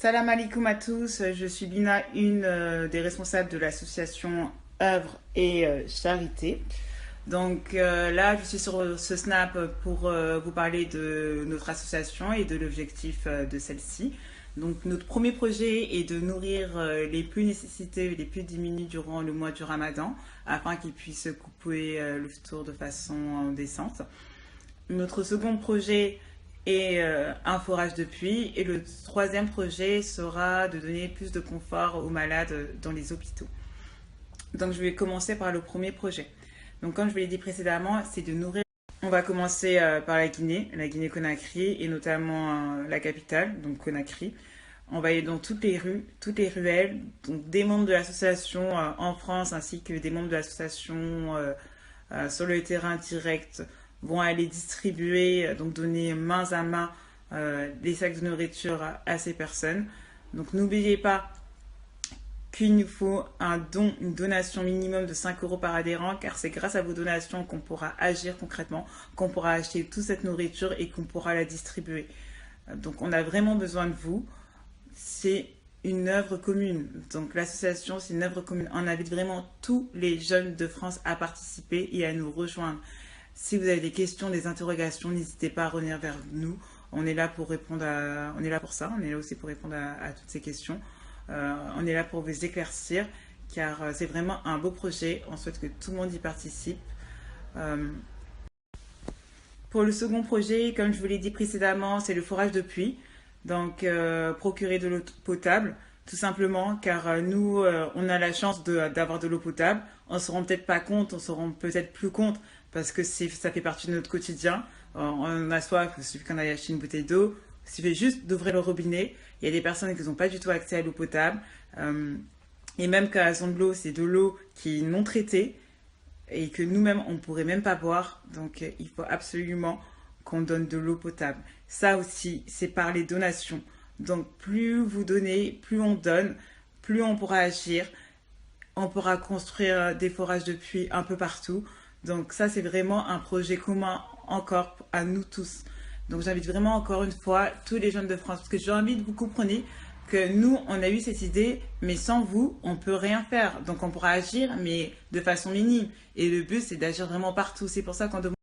Salam alaikum à tous, je suis Lina, une des responsables de l'association œuvre et charité. Là, je suis sur ce snap pour vous parler de notre association et de l'objectif de celle-ci. Donc notre premier projet est de nourrir les plus nécessités, les plus démunis durant le mois du Ramadan, afin qu'ils puissent couper le tour de façon décente. Notre second projet est un forage de puits. Et le troisième projet sera de donner plus de confort aux malades dans les hôpitaux. Donc je vais commencer par le premier projet. Donc comme je vous l'ai dit précédemment, c'est de nourrir. On va commencer par la Guinée-Conakry et notamment la capitale, donc Conakry. On va aller dans toutes les rues, toutes les ruelles, donc des membres de l'association en France ainsi que des membres de l'association sur le terrain direct vont aller distribuer, donc donner main à main des sacs de nourriture à ces personnes. Donc n'oubliez pas qu'il nous faut un don, une donation minimum de 5 € par adhérent, car c'est grâce à vos donations qu'on pourra agir concrètement, qu'on pourra acheter toute cette nourriture et qu'on pourra la distribuer. Donc on a vraiment besoin de vous. C'est une œuvre commune. Donc l'association, c'est une œuvre commune. On invite vraiment tous les jeunes de France à participer et à nous rejoindre. Si vous avez des questions, des interrogations, n'hésitez pas à revenir vers nous. On est là pour répondre on est là pour ça. On est là aussi pour répondre à toutes ces questions. On est là pour vous éclaircir, car c'est vraiment un beau projet. On souhaite que tout le monde y participe. Pour le second projet, comme je vous l'ai dit précédemment, c'est le forage de puits. Donc, procurer de l'eau potable, tout simplement, car nous, on a la chance d'avoir de l'eau potable. On ne se rend peut-être pas compte, on se rend peut-être plus compte, parce que ça fait partie de notre quotidien. On a soif, il suffit qu'on aille acheter une bouteille d'eau. Il suffit juste d'ouvrir le robinet. Il y a des personnes qui n'ont pas du tout accès à l'eau potable. Et même quand elles ont de l'eau, c'est de l'eau qui est non traitée et que nous-mêmes, on ne pourrait même pas boire. Donc, il faut absolument qu'on donne de l'eau potable. Ça aussi, c'est par les donations. Donc, plus vous donnez, plus on donne, plus on pourra agir. On pourra construire des forages de puits un peu partout. Donc, ça, c'est vraiment un projet commun encore à nous tous. Donc j'invite vraiment encore une fois tous les jeunes de France, parce que j'ai envie que vous compreniez que nous, on a eu cette idée, mais sans vous, on ne peut rien faire. Donc on pourra agir, mais de façon minime. Et le but, c'est d'agir vraiment partout. C'est pour ça qu'on demande